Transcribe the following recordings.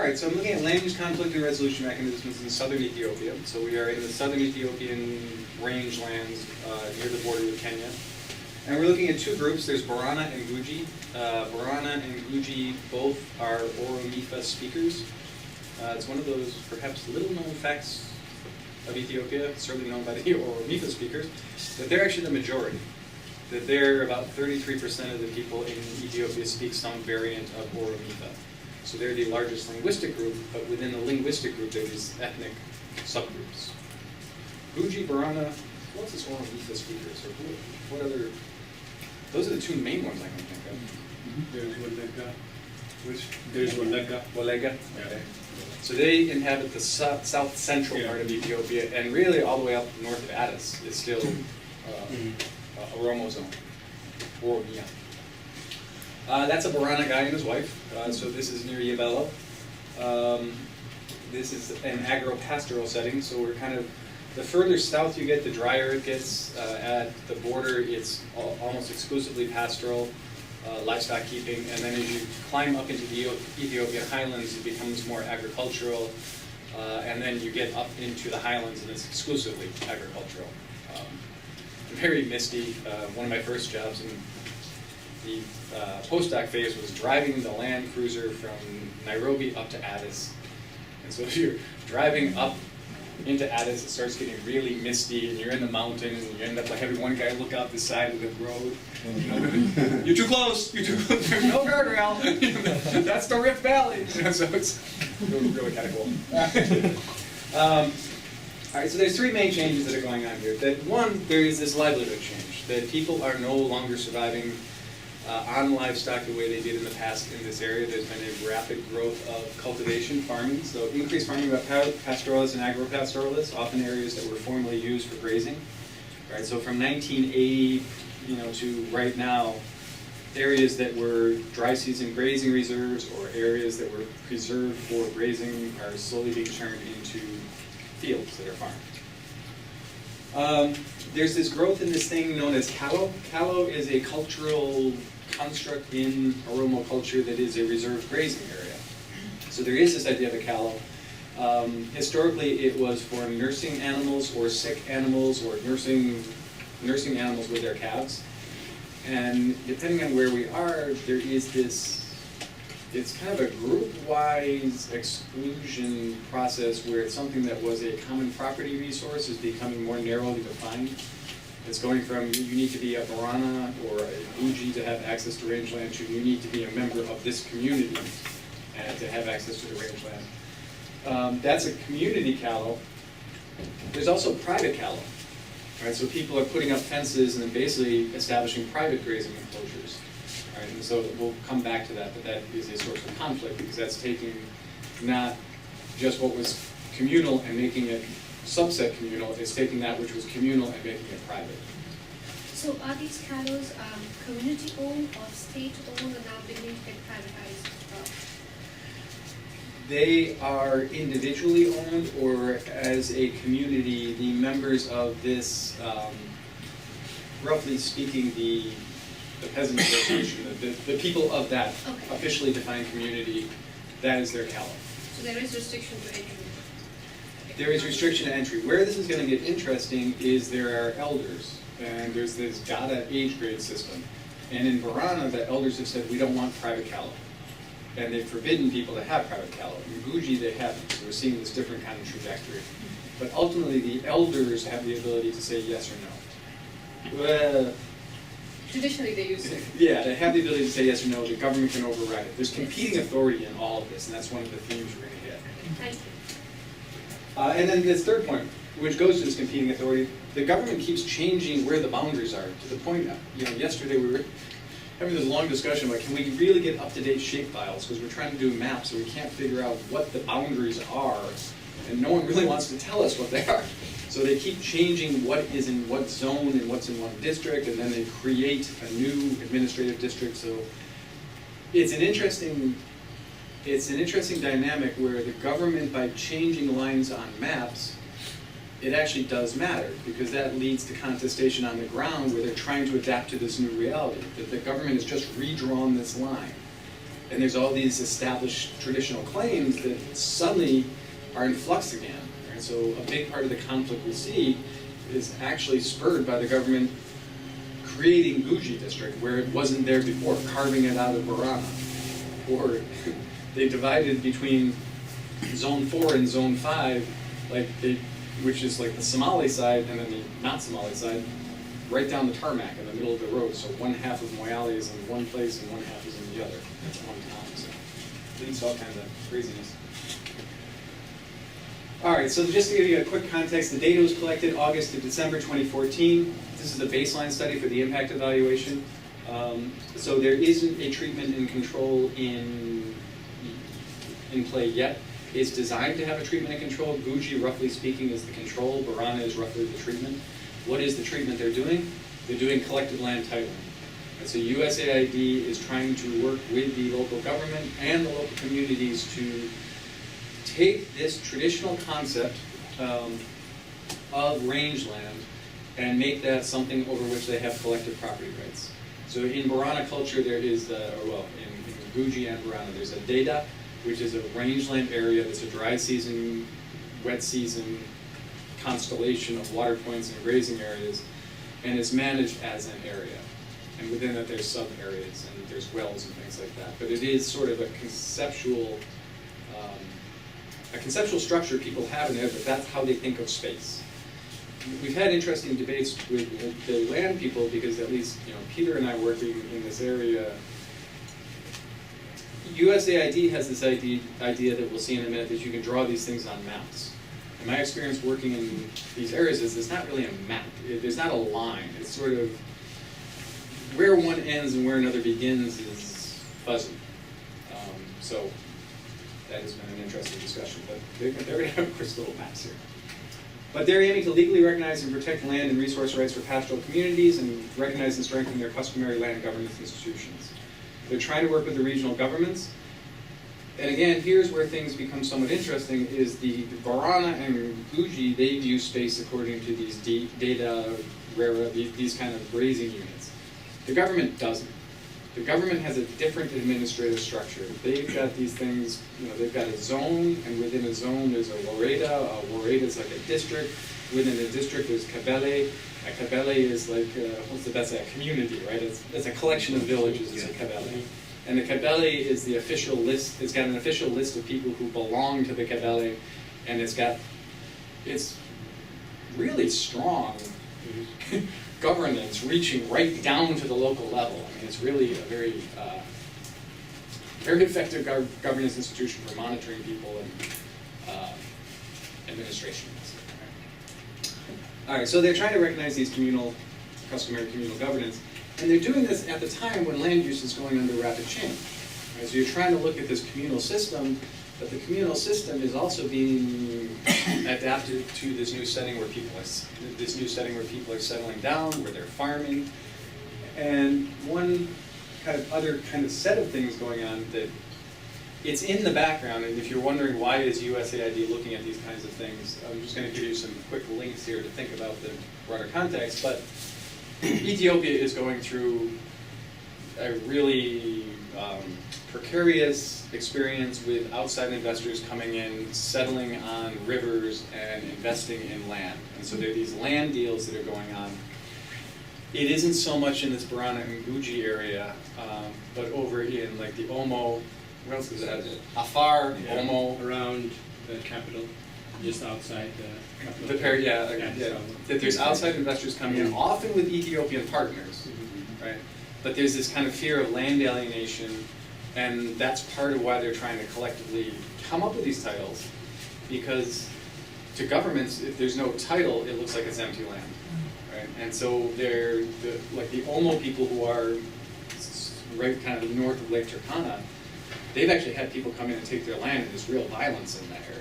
right, so I'm looking at land use conflict and resolution mechanisms in southern Ethiopia. So we are in the southern Ethiopian rangelands near the border with Kenya. And we're looking at two groups. There's Borana and Guji. Borana and Guji both are Oromifa speakers. It's one of those perhaps little-known facts of Ethiopia, certainly known by the Oromifa speakers, that they're actually the majority. That they're about 33% of the people in Ethiopia speak some variant of Oromifa. So they're the largest linguistic group, but within the linguistic group, there are these ethnic subgroups. Guji, Borana, what's this Oromifa speakers? Or what other? Those are the two main ones I can think of. There's Walega. There's Walega. Walega. Okay. So they inhabit the south central part of Ethiopia, and really all the way up north of Addis is still Oromo zone, Oromia. That's a Borana guy and his wife. So this is near Yabelo. This is an agro-pastoral setting, so we're kind of, the further south you get, the drier it gets. At the border, it's almost exclusively pastoral, livestock keeping, and then as you climb up into the Ethiopian highlands, it becomes more agricultural, and then you get up into the highlands, and it's exclusively agricultural. Very misty. One of my first jobs in the postdoc phase was driving the Land Cruiser from Nairobi up to Addis. And so if you're driving up into Addis, it starts getting really misty, and you're in the mountain, and you end up like having one guy look out the side of the road. You know, you're too close. You're too close. There's no guardrail. That's the Rift Valley. You know, so it's really kind of cool. All right, so there's three main changes that are going on here. That one, there is this livelihood change, that people are no longer surviving on livestock the way they did in the past in this area. There's been a rapid growth of cultivation, farming, so increased farming by pastoralists and agro-pastoralists, often areas that were formerly used for grazing. All right, so from 1980, to right now, areas that were dry season grazing reserves or areas that were preserved for grazing are slowly being turned into fields that are farmed. There's this growth in this thing known as callow. Callow is a cultural construct in Oromo culture that is a reserved grazing area. So there is this idea of a callow. Historically, it was for nursing animals or sick animals or nursing animals with their calves. And depending on where we are, there is this, it's kind of a group-wise exclusion process where it's something that was a common property resource is becoming more narrowly defined. It's going from you need to be a Borana or a Guji to have access to rangeland to you need to be a member of this community and to have access to the rangeland. That's a community callow. There's also private callow. Right, so people are putting up fences and then basically establishing private grazing enclosures. Right, and so we'll come back to that, but that is a source of conflict because that's taking not just what was communal and making it subset communal, it's taking that which was communal and making it private. So are these callows community-owned or state-owned and now beginning to get privatized? They are individually owned, or as a community, the members of this, roughly speaking, the peasant association, the people of that officially defined community, that is their callow. So there is restriction to entry? There is restriction to entry. Where this is going to get interesting is there are elders, and there's this Gada age grade system. And in Borana, the elders have said, we don't want private callow. And they've forbidden people to have private callow. In Guji, they haven't. So we're seeing this different kind of trajectory. But ultimately, the elders have the ability to say yes or no. Well, traditionally, they use it. Yeah, they have the ability to say yes or no. The government can override it. There's competing authority in all of this, and that's one of the themes we're going to get. Thank you. And then this third point, which goes to this competing authority, the government keeps changing where the boundaries are to the point that, yesterday we were having this long discussion about can we really get up-to-date shapefiles because we're trying to do maps and we can't figure out what the boundaries are and no one really wants to tell us what they are. So they keep changing what is in what zone and what's in one district, and then they create a new administrative district. So it's an interesting dynamic where the government, by changing lines on maps, it actually does matter because that leads to contestation on the ground where they're trying to adapt to this new reality, that the government has just redrawn this line. And there's all these established traditional claims that suddenly are in flux again. Right? So a big part of the conflict we see is actually spurred by the government creating Guji district where it wasn't there before, carving it out of Borana. Or they divided between Zone 4 and Zone 5, which is like the Somali side and then the not Somali side, right down the tarmac in the middle of the road. So one half of Moyale is in one place and one half is in the other. That's one town. So it leads to all kinds of craziness. All right, so just to give you a quick context, the data was collected August to December 2014. This is a baseline study for the impact evaluation. So there isn't a treatment and control in play yet. It's designed to have a treatment and control. Guji, roughly speaking, is the control. Borana is roughly the treatment. What is the treatment they're doing? They're doing collected land titling. And so USAID is trying to work with the local government and the local communities to take this traditional concept of rangeland and make that something over which they have collective property rights. So in Borana culture, there is in Guji and Borana, there's a Gada, which is a rangeland area that's a dry season, wet season constellation of water points and grazing areas, and it's managed as an area. And within that, there's sub-areas, and there's wells and things like that. But it is sort of a conceptual structure people have in there, but that's how they think of space. We've had interesting debates with the land people because at least Peter and I working in this area, USAID has this idea that we'll see in a minute that you can draw these things on maps. And my experience working in these areas is it's not really a map. There's not a line. It's sort of where one ends and where another begins is fuzzy. So that has been an interesting discussion. But they're going to have crystal maps here. But they're aiming to legally recognize and protect land and resource rights for pastoral communities and recognize and strengthen their customary land governance institutions. They're trying to work with the regional governments. And again, here's where things become somewhat interesting, is the Borana and Guji, they view space according to these data, these kind of grazing units. The government doesn't. The government has a different administrative structure. They've got these things, they've got a zone, and within a zone there's a woreda. A woreda is like a district. Within a district there's kabele. A kabele is like, that's a community, right? It's a collection of villages, it's a kabele. And the kabele is the official list, it's got an official list of people who belong to the kabele, and it's really strong governance reaching right down to the local level. I mean, it's really a very, very effective governance institution for monitoring people and administration. All right, so they're trying to recognize these customary communal governance, and they're doing this at the time when land use is going under rapid change. Right? So you're trying to look at this communal system, but the communal system is also being adapted to this new setting where people are settling down, where they're farming, and one other set of things going on that it's in the background. And if you're wondering why is USAID looking at these kinds of things, I'm just going to give you some quick links here to think about the broader context. But Ethiopia is going through a really precarious experience with outside investors coming in, settling on rivers, and investing in land. And so there are these land deals that are going on. It isn't so much in this Borana and Guji area, but over in like the Omo, where else is that? Afar, yeah. Omo. Around the capital, just outside the capital. That there's outside investors coming in, often with Ethiopian partners, right? But there's this kind of fear of land alienation, and that's part of why they're trying to collectively come up with these titles, because to governments, if there's no title, it looks like it's empty land, right? And so like the Omo people who are right kind of north of Lake Turkana, they've actually had people come in and take their land, and there's real violence in that area.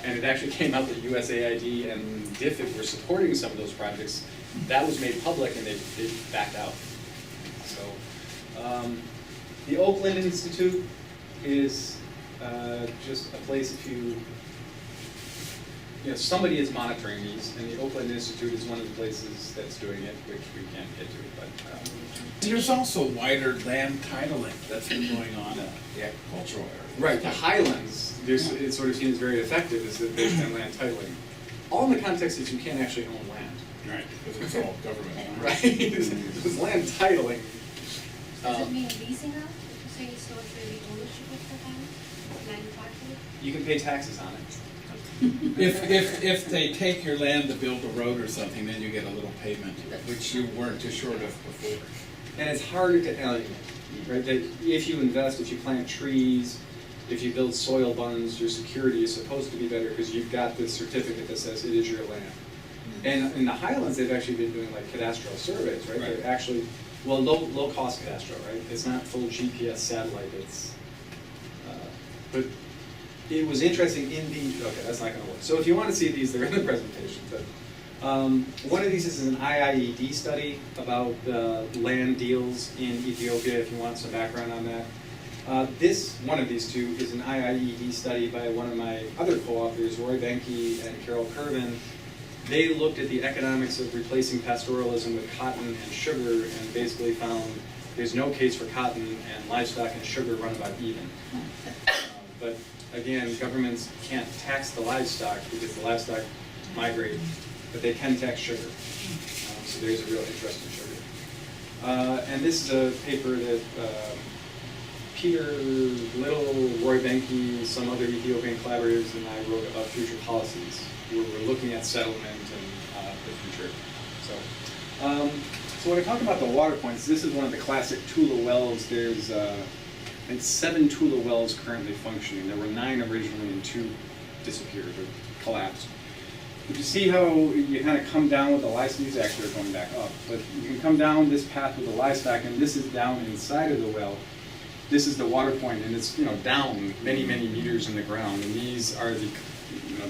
And it actually came out that USAID and DFID were supporting some of those projects. That was made public, and they backed out. So the Oakland Institute is just a place, if somebody is monitoring these, and the Oakland Institute is one of the places that's doing it, which we can't get to, but. There's also wider land titling that's been going on in the agricultural area. Right, the highlands, it's sort of seen as very effective, is that there's been land titling. All in the context that you can't actually own land. Right, because it's all government land. Right, it's land titling. Does it mean leasing out? If you say it's not really ownership of the land, land title? You can pay taxes on it. If they take your land to build a road or something, then you get a little payment, which you weren't too short of before. And it's harder to alienate, right? That if you invest, if you plant trees, if you build soil bunds, your security is supposed to be better because you've got this certificate that says it is your land. And in the highlands, they've actually been doing like cadastral surveys, right? They're actually, well, low cost cadastral, right? It's not full GPS satellite. It's, but it was interesting in the. Okay, that's not going to work. So if you want to see these, they're in the presentation. But one of these is an IIED study about land deals in Ethiopia. If you want some background on that. One of these two is an IIED study by one of my other co-authors, Roy Benke and Carol Kervin. They looked at the economics of replacing pastoralism with cotton and sugar and basically found there's no case for cotton, and livestock and sugar run about even. But again, governments can't tax the livestock because the livestock migrate, but they can tax sugar. So there's a real interest in sugar. And this is a paper that Peter Little, Roy Benke, some other Ethiopian collaborators, and I wrote about future policies, where we're looking at settlement and the future. So when I talk about the water points, this is one of the classic Tula wells. There's I think 7 Tula wells currently functioning. There were 9 originally, and 2 disappeared or collapsed. But you see how you kind of come down with the livestock. These actually are going back up, but you can come down this path with the livestock, and this is down inside of the well. This is the water point, and it's down many meters in the ground. And these are the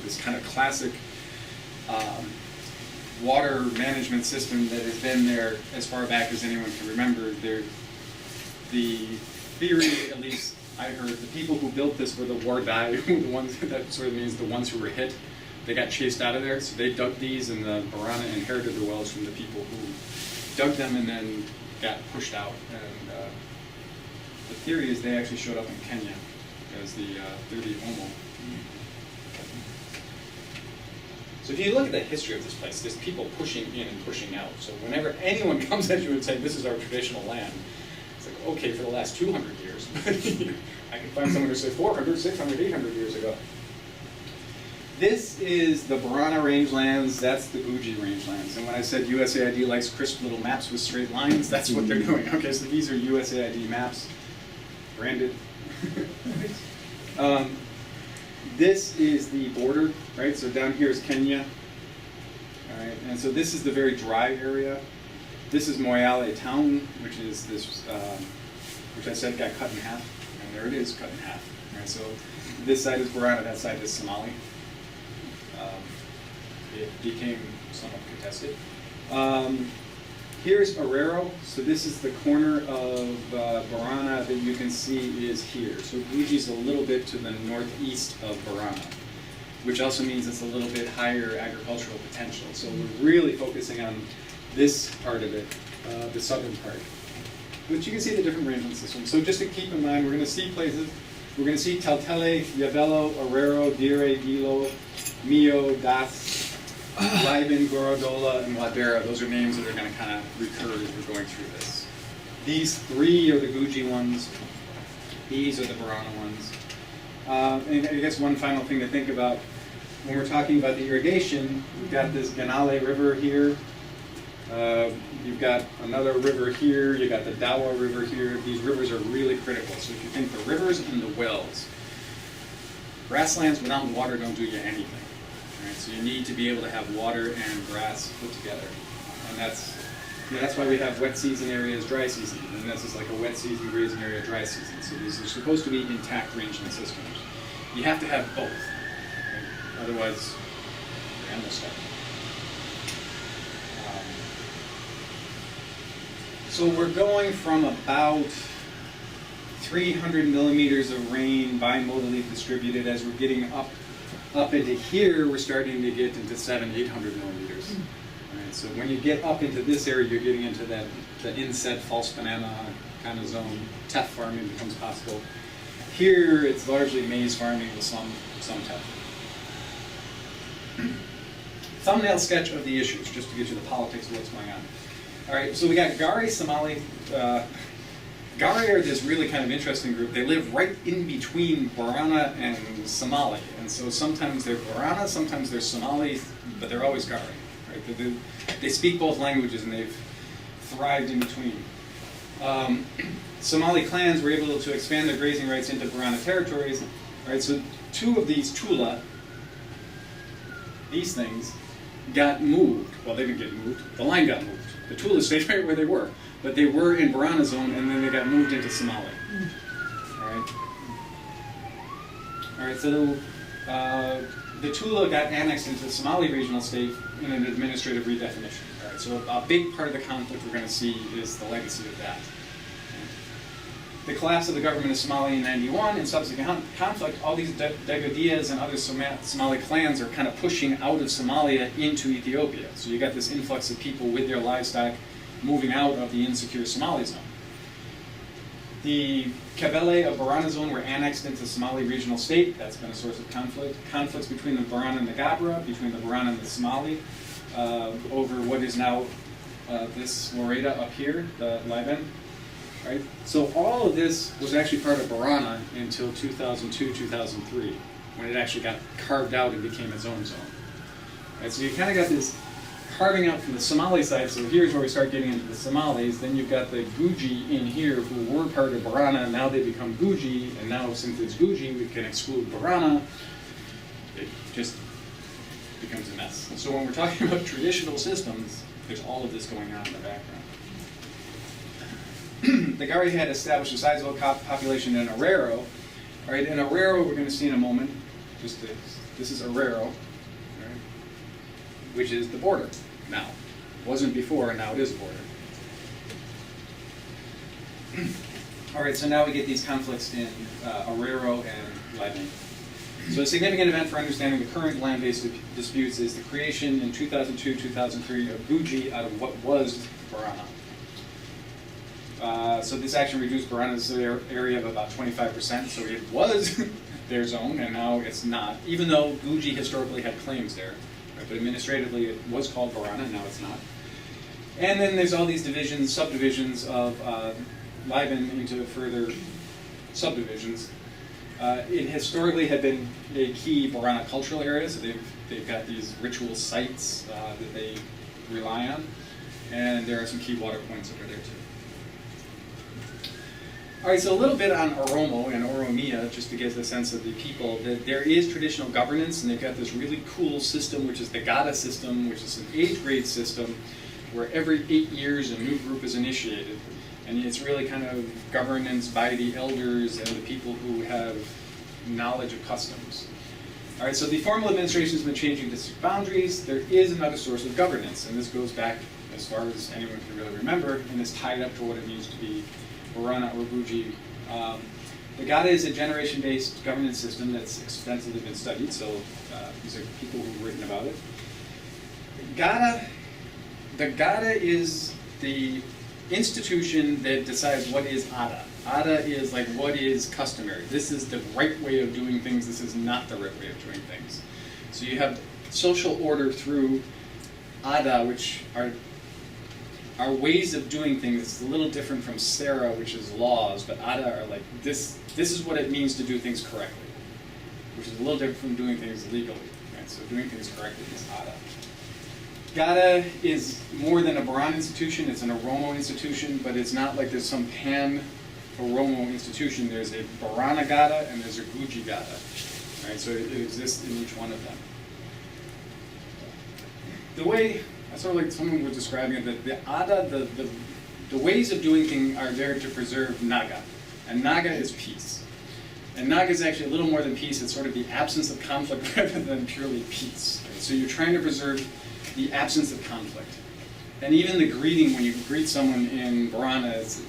this kind of classic water management system that has been there as far back as anyone can remember. The theory, at least I heard, the people who built this were the war die, the ones that sort of means the ones who were hit. They got chased out of there, so they dug these, and the Borana inherited the wells from the people who dug them and then got pushed out. And the theory is they actually showed up in Kenya as they're the Omo. So if you look at the history of this place, there's people pushing in and pushing out. So whenever anyone comes at you and says, this is our traditional land, it's like, okay, for the last 200 years. I can find someone who say 400, 600, 800 years ago. This is the Borana rangelands, that's the Guji rangelands. And when I said USAID likes crisp little maps with straight lines, that's what they're doing. Okay, so these are USAID maps, branded. This is the border, right? So down here is Kenya. All right, and so this is the very dry area. This is Moyale town, which is this, which I said got cut in half. And there it is, cut in half. All right, so this side is Borana, that side is Somali. It became somewhat contested. Here's Arero. So this is the corner of Borana that you can see is here. So Guji's a little bit to the northeast of Borana, which also means it's a little bit higher agricultural potential. So we're really focusing on this part of it, the southern part. But you can see the different rangeland systems. So just to keep in mind, we're going to see places. We're going to see Teltele, Yabelo, Arero, Dire, Gilo, Mio, Das, Liban, Gorodola, and Wadera. Those are names that are going to kind of recur as we're going through this. These 3 are the Guji ones. These are the Borana ones. And I guess one final thing to think about when we're talking about the irrigation, we've got this Ganale River here. You've got another river here. You've got the Dawa River here. These rivers are really critical. So if you think the rivers and the wells, grasslands without water don't do you anything. Right? So you need to be able to have water and grass put together. And that's why we have wet season areas, dry season. And this is like a wet season, grazing area, dry season. So these are supposed to be intact rangeland systems. You have to have both. Okay? Otherwise, your animals die. So we're going from about 300 millimeters of rain bimodally distributed as we're getting up Up into here, we're starting to get into 800 millimeters. All right, so when you get up into this area, you're getting into the inset false banana kind of zone. Teff farming becomes possible. Here, it's largely maize farming with some teff. Thumbnail sketch of the issues, just to get you the politics of what's going on. All right, so we got Gari, Somali. Gari are this really kind of interesting group. They live right in between Borana and Somali. And so sometimes they're Borana, sometimes they're Somali, but they're always Gari. Right? They speak both languages and they've thrived in between. Somali clans were able to expand their grazing rights into Borana territories. All right, so two of these tula, these things, got moved. Well, they didn't get moved. The line got moved. The tula stayed right where they were. But they were in Borana zone, and then they got moved into Somali. All right. All right. So the Tula got annexed into the Somali regional state in an administrative redefinition. All right. So a big part of the conflict we're going to see is the legacy of that. The collapse of the government of Somalia in '91 and subsequent conflict, all these Dagodiyas and other Somali clans are kind of pushing out of Somalia into Ethiopia. So you got this influx of people with their livestock moving out of the insecure Somali zone. The Kabele of Borana zone were annexed into Somali regional state. That's been a source of conflict. Conflicts between the Borana and the Gabra, between the Borana and the Somali, over what is now this Loreda up here, the Liban. Right? So all of this was actually part of Borana until 2002, 2003, when it actually got carved out and became its own zone. Right? So you kind of got this carving out from the Somali side. So here's where we start getting into the Somalis. Then you've got the Guji in here who were part of Borana, and now they become Guji, and now since it's Guji, we can exclude Borana. It just becomes a mess. And so when we're talking about traditional systems, there's all of this going on in the background. The Gari had established a sizable population in Arero. All right, in Arero, we're going to see in a moment, this is Arero, right, which is the border now. Wasn't before, and now it is a border. All right, so now we get these conflicts in Arero and Liban. So a significant event for understanding the current land-based disputes is the creation in 2002-2003 of Guji out of what was Borana. So this action reduced Borana's area of about 25%, so it was their zone, and now it's not, even though Guji historically had claims there. Right? But administratively it was called Borana, and now it's not. And then there's all these divisions, subdivisions of Liban into further subdivisions. It historically had been a key Borana cultural area, so they've got these ritual sites that they rely on, and there are some key water points over there too. All right, so a little bit on Oromo and Oromia, just to get the sense of the people. There is traditional governance, and they've got this really cool system, which is the Gada system, which is an age grade system, where every 8 years a new group is initiated. And it's really kind of governance by the elders and the people who have knowledge of customs. All right, so the formal administration has been changing district boundaries. There is another source of governance, and this goes back as far as anyone can really remember, and is tied up to what it means to be Borana or Guji. The Gada is a generation-based governance system that's extensively been studied, so these are people who've written about it. The Gada is the institution that decides what is Ada. Ada is like what is customary. This is the right way of doing things. This is not the right way of doing things. So you have social order through Ada, which are ways of doing things. It's a little different from Sera, which is laws, but Ada are like this is what it means to do things correctly, which is a little different from doing things legally. Right? So doing things correctly is Ada. Gada is more than a Borana institution. It's an Oromo institution, but it's not like there's some pan-Oromo institution. There's a Borana Gada and there's a Guji Gada. Right? So it exists in each one of them. The way, sort of like someone was describing it, that the Ada, the ways of doing things are there to preserve Naga. And Naga is peace. And Naga is actually a little more than peace. It's sort of the absence of conflict rather than purely peace. Right? So you're trying to preserve the absence of conflict. And even the greeting, when you greet someone in Borana, is,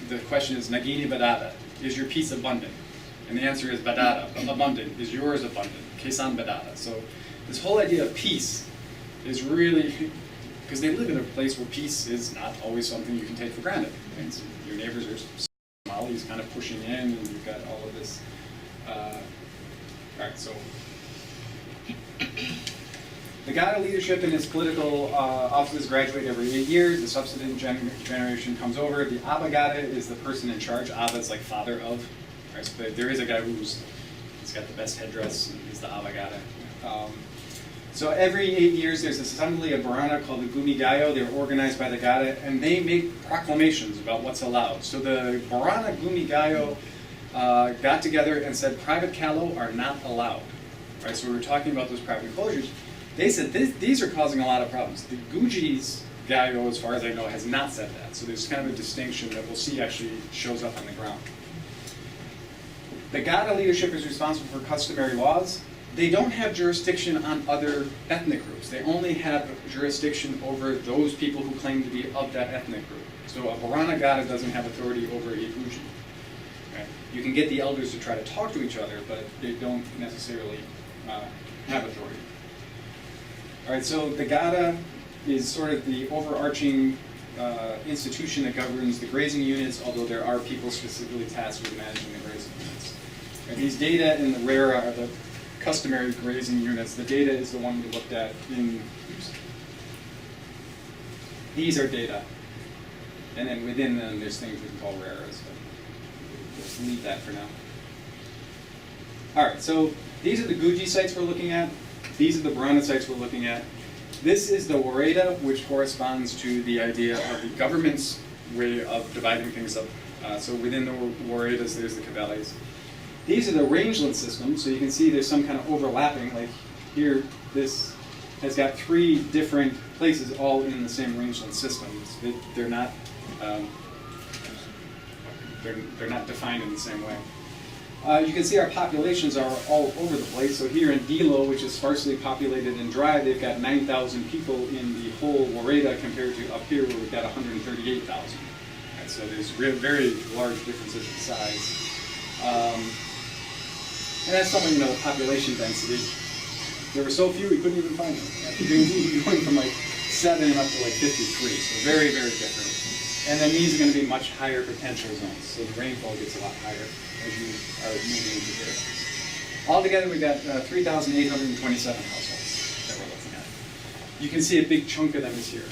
the question is, Nagini Badada, is your peace abundant? And the answer is badada, abundant. Is yours abundant? Kesan badada. So this whole idea of peace is really, because they live in a place where peace is not always something you can take for granted. Right? So your neighbors are Somalis kind of pushing in, and you've got all of this. All right, so the Gada leadership in its political offices graduate every 8 years. The subsequent generation comes over. The Abba Gada is the person in charge. Abba is like father of. Right? So there is a guy he's got the best headdress, and he's the Abba Gada. So every 8 years there's this assembly of Borana called the Gumigayo. They're organized by the Gada, and they make proclamations about what's allowed. So the Borana Gumigayo got together and said private cattle are not allowed. Right? So we were talking about those private enclosures. They said these are causing a lot of problems. The Guji's Gayo, as far as I know, has not said that. So there's kind of a distinction that we'll see actually shows up on the ground. The Gada leadership is responsible for customary laws. They don't have jurisdiction on other ethnic groups. They only have jurisdiction over those people who claim to be of that ethnic group. So a Borana Gada doesn't have authority over a Guji. Right? You can get the elders to try to talk to each other, but they don't necessarily have authority. All right, so the Gada is sort of the overarching institution that governs the grazing units, although there are people specifically tasked with managing the grazing units. And these data in the RERA are the customary grazing units. The data is the one we looked at in, these are data. And then within them, there's things we can call RERAs, but let's leave that for now. All right, so these are the Guji sites we're looking at. These are the Borana sites we're looking at. This is the Wareda, which corresponds to the idea of the government's way of dividing things up. So within the Waredas, there's the Kabeles. These are the rangeland systems, so you can see there's some kind of overlapping. Like here, this has got 3 different places all in the same rangeland system. They're not defined in the same way. You can see our populations are all over the place. So here in Dilo, which is sparsely populated and dry, they've got 9,000 people in the whole Wareda compared to up here where we've got 138,000. Right, so there's very large differences in size. And that's something, the population density. There were so few we couldn't even find them. You're going from like 7 up to like 53, so very different. And then these are going to be much higher potential zones, so the rainfall gets a lot higher as you are moving into here. Altogether, we've got 3,827 households that we're looking at. You can see a big chunk of them is here.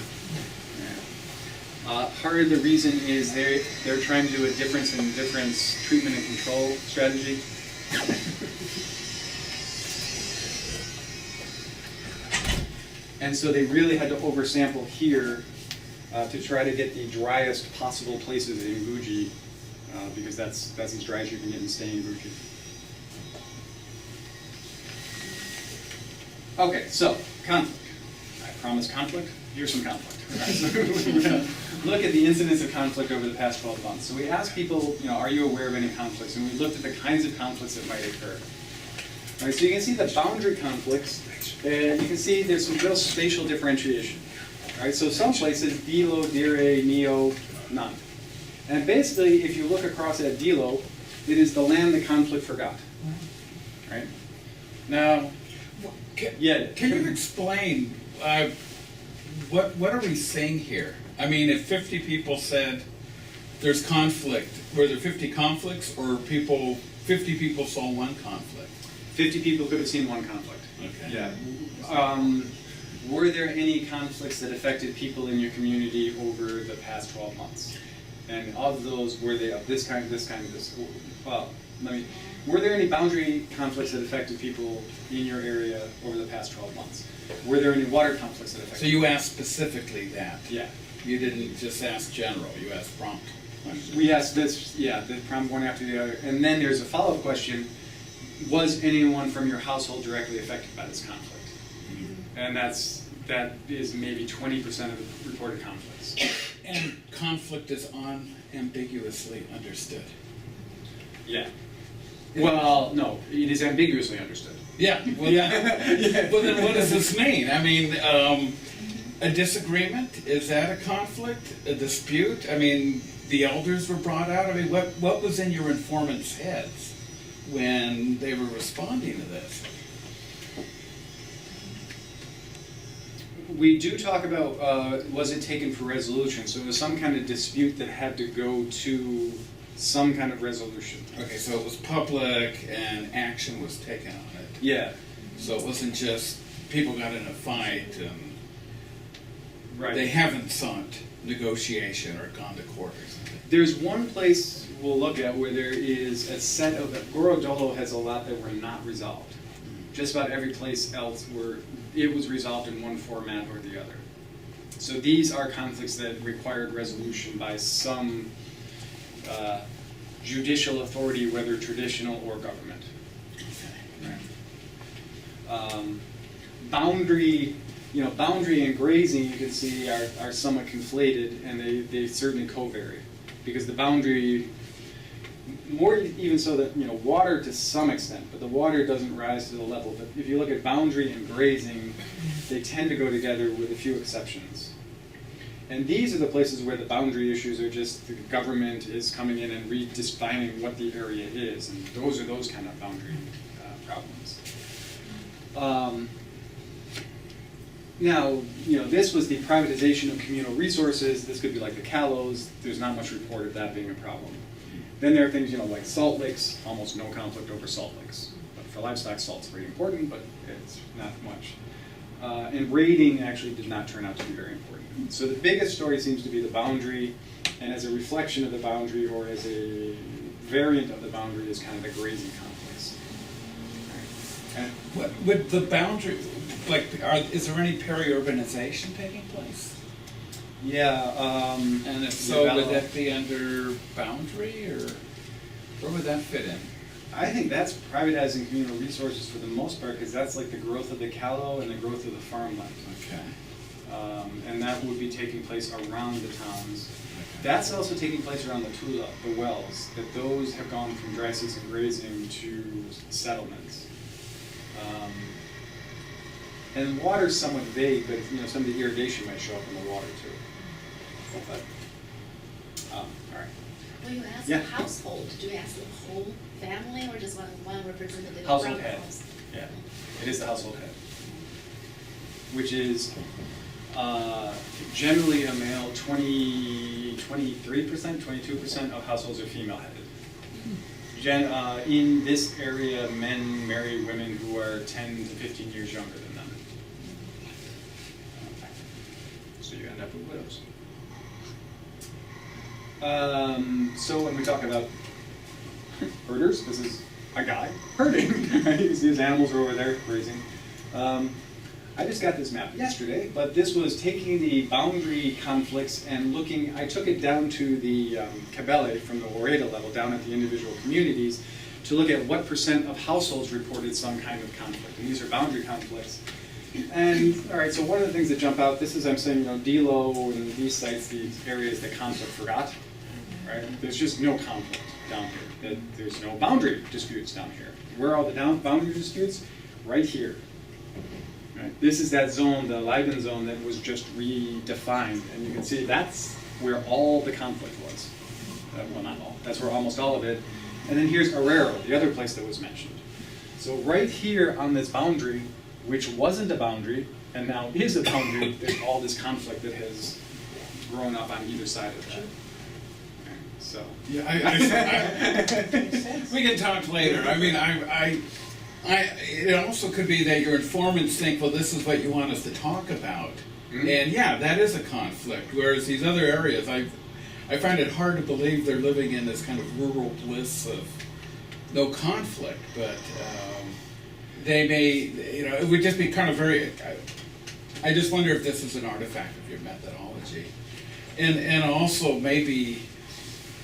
Part of the reason is they're trying to do a difference in difference treatment and control strategy. And so they really had to oversample here to try to get the driest possible places in Guji, because that's as dry as you can get in staying Guji. Okay, so conflict. I promised conflict. Here's some conflict. Right, so we're going to look at the incidence of conflict over the past 12 months. So we asked people, are you aware of any conflicts? And we looked at the kinds of conflicts that might occur. All right, so you can see the boundary conflicts, and you can see there's some real spatial differentiation. All right, so some places, Dilo, Dire, Neo, none. And basically, if you look across at Dilo, it is the land the conflict forgot. Right? Now, can you explain what are we saying here? I mean, if 50 people said there's conflict, were there 50 conflicts, or 50 people saw one conflict? 50 people could have seen one conflict. Okay. Yeah. Were there any conflicts that affected people in your community over the past 12 months? And of those, were they of this kind, this kind, this? Well, were there any boundary conflicts that affected people in your area over the past 12 months? Were there any water conflicts that affected So you asked specifically that? Yeah. You didn't just ask general, you asked prompt questions. We asked this, the prompt one after the other. And then there's a follow-up question. Was anyone from your household directly affected by this conflict? And that is maybe 20% of the reported conflicts. And conflict is unambiguously understood. Yeah. Well, no, it is ambiguously understood. Yeah. Well, well, then what does this mean? I mean, a disagreement, is that a conflict? A dispute? I mean, the elders were brought out. I mean, what was in your informants' heads? when they were responding to this? We do talk about, was it taken for resolution? So it was some kind of dispute that had to go to some kind of resolution. Okay, so it was public and action was taken on it. Yeah. So it wasn't just people got in a fight and Right. they haven't sought negotiation or gone to court or something. There's one place we'll look at where there is a set of, Gorodolo has a lot that were not resolved. Just about every place else where it was resolved in one format or the other. So these are conflicts that required resolution by some judicial authority, whether traditional or government. Boundary, boundary and grazing, you can see, are somewhat conflated, and they certainly co-vary. Because the boundary, more even so that, water to some extent, but the water doesn't rise to the level. But if you look at boundary and grazing, they tend to go together with a few exceptions. And these are the places where the boundary issues are just the government is coming in and redefining what the area is. And those are those kind of boundary problems. Now, this was the privatization of communal resources. This could be like the Callows. There's not much report of that being a problem. Then there are things, like salt licks, almost no conflict over salt licks. But for livestock, salt's very important, but it's not much. And raiding actually did not turn out to be very important. So the biggest story seems to be the boundary, and as a reflection of the boundary or as a variant of the boundary is kind of the grazing conflicts. And what would the boundary, is there any peri-urbanization taking place? Yeah. And if so, would that be under boundary, or where would that fit in? I think that's privatizing communal resources for the most part, because that's like the growth of the callow and the growth of the farmland. Okay. And that would be taking place around the towns. Okay. That's also taking place around the Tula, the wells, that those have gone from dry season grazing to settlements. And water's somewhat vague, but some of the irrigation might show up in the water too. But, all right. When you ask Yeah. a household, do you ask the whole family or just one representative Household from the head. house? Yeah, it is the household head, which is generally a male. 23%, 22% of households are female-headed. In this area, men marry women who are 10 to 15 years younger than them. So you end up with widows. So when we talk about herders, this is a guy herding. You see his animals are over there grazing. I just got this map yesterday, but this was taking the boundary conflicts and looking, I took it down to the Cabele from the Wareda level, down at the individual communities, to look at what % of households reported some kind of conflict. And these are boundary conflicts. And, all right, so one of the things that jump out, this is, I'm saying, Delo and these sites, these areas that conflict forgot, right? There's just no conflict down here. There's no boundary disputes down here. Where are all the boundary disputes? Right here. Right? This is that zone, the Leiden zone, that was just redefined. And you can see that's where all the conflict was. Well, not all. That's where almost all of it. And then here's Arrero, the other place that was mentioned. So right here on this boundary, which wasn't a boundary, and now is a boundary, there's all this conflict that has grown up on either side of that. Okay, so. Yeah, we can talk later. I mean, it also could be that your informants think, well, this is what you want us to talk about. Mm-hmm. And yeah, that is a conflict. Whereas these other areas, I find it hard to believe they're living in this kind of rural bliss of no conflict, but they may, it would just be kind of very, I just wonder if this is an artifact of your methodology. And also maybe,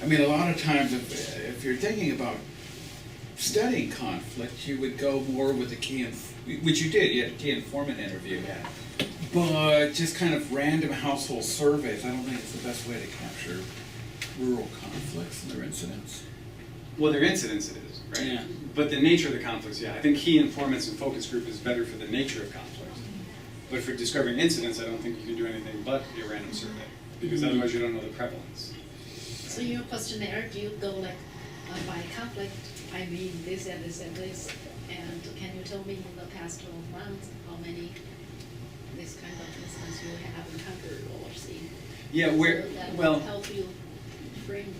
I mean, a lot of times if you're thinking about studying conflict, you would go more with the key, which you did, you had a key informant interview. Yeah. But just kind of random household surveys, I don't think it's the best way to capture rural conflicts and their incidents. Well, their incidents it is, right? Yeah. But the nature of the conflicts, yeah. I think key informants and focus group is better for the nature of conflict. But for discovering incidents, I don't think you can do anything but a random survey, because otherwise you don't know the prevalence. So your questionnaire, do you go like by conflict, I mean this and this and this, and can you tell me in the past 12 months how many this kind of incidents you have encountered or seen? Yeah, So that will well, help you frame.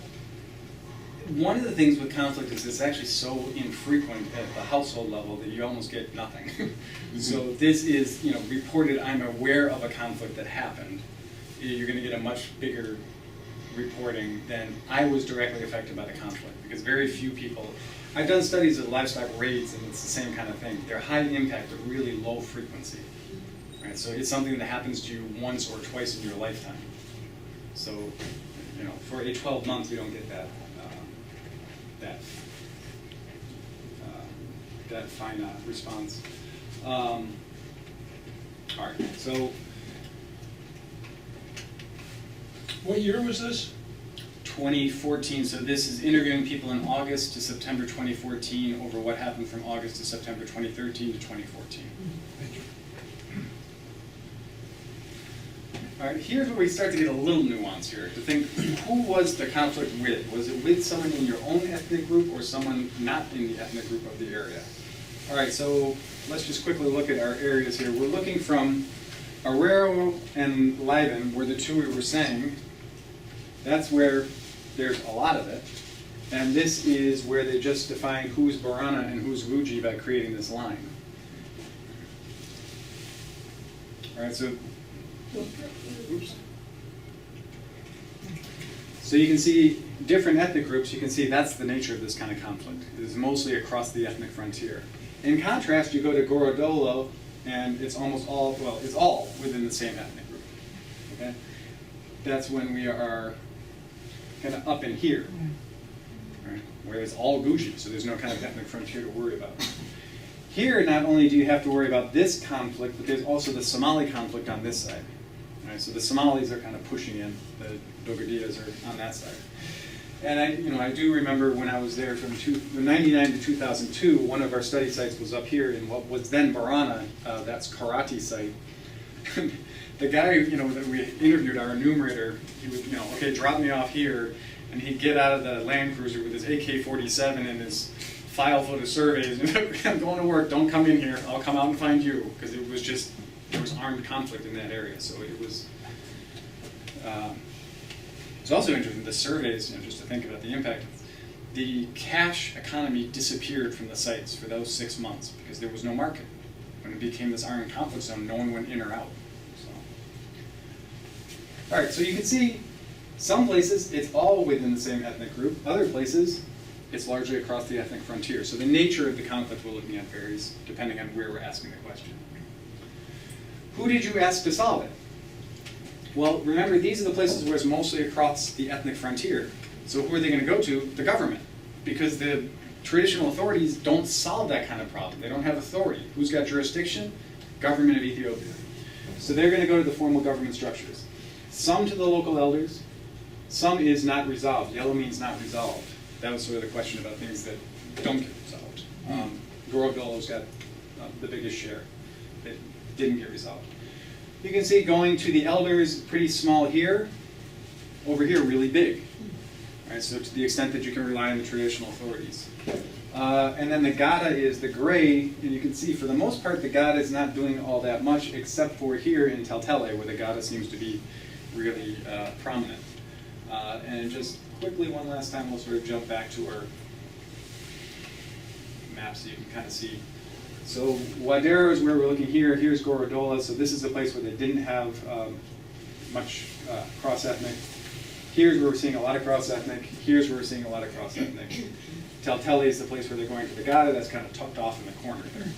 one of the things with conflict is it's actually so infrequent at the household level that you almost get nothing. So this is, reported, I'm aware of a conflict that happened. You're going to get a much bigger reporting than I was directly affected by the conflict, because very few people, I've done studies of livestock raids and it's the same kind of thing. They're high impact but really low frequency. Right? So it's something that happens to you once or twice in your lifetime. So, for a 12 months you don't get that fine response. All right, so What year was this? 2014, so this is interviewing people in August to September 2014 over what happened from August to September 2013 to 2014. Thank you. All right, here's where we start to get a little nuance here, to think, who was the conflict with? Was it with someone in your own ethnic group or someone not in the ethnic group of the area? All right, so let's just quickly look at our areas here. We're looking from Arero and Leiden, were the two we were saying. That's where there's a lot of it. And this is where they just define who's Borana and who's Guji by creating this line. All right, so oops. So you can see different ethnic groups, you can see that's the nature of this kind of conflict. It is mostly across the ethnic frontier. In contrast, you go to Gorodolo, and it's almost all, well, it's all within the same ethnic group. Okay? That's when we are kind of up in here, right? Where it's all Guji, so there's no kind of ethnic frontier to worry about. Here, not only do you have to worry about this conflict, but there's also the Somali conflict on this side. Right, so the Somalis are kind of pushing in, the Dogadiyas are on that side. And I do remember when I was there from 1999 to 2002, one of our study sites was up here in what was then Borana, that's Karate site. The guy, that we interviewed, our enumerator, he would, okay, drop me off here, and he'd get out of the Land Cruiser with his AK-47 and his file full of surveys, I'm going to work, don't come in here, I'll come out and find you, because it was just, there was armed conflict in that area, so it was, it's also interesting, the surveys, just to think about the impact, the cash economy disappeared from the sites for those 6 months, because there was no market. When it became this armed conflict zone, no one went in or out. All right, so you can see some places it's all within the same ethnic group. Other places it's largely across the ethnic frontier. So the nature of the conflict we're looking at varies depending on where we're asking the question. Who did you ask to solve it? Well, remember, these are the places where it's mostly across the ethnic frontier. So who are they going to go to? The government. Because the traditional authorities don't solve that kind of problem. They don't have authority. Who's got jurisdiction? Government of Ethiopia. So they're going to go to the formal government structures. Some to the local elders, some is not resolved. Yellow means not resolved. That was sort of the question about things that don't get resolved. Gorodolo's got the biggest share that didn't get resolved. You can see going to the elders, pretty small here, over here really big. Right, so to the extent that you can rely on the traditional authorities. And then the Gada is the gray, and you can see for the most part the Gada is not doing all that much except for here in Teltele where the Gada seems to be really prominent. And just quickly one last time we'll sort of jump back to our map so you can kind of see. So Wadero is where we're looking here. Here's Gorodola, so this is a place where they didn't have much cross-ethnic. Here's where we're seeing a lot of cross-ethnic. Here's where we're seeing a lot of cross-ethnic. Teltele is the place where they're going to the Gada. That's kind of tucked off in the corner there.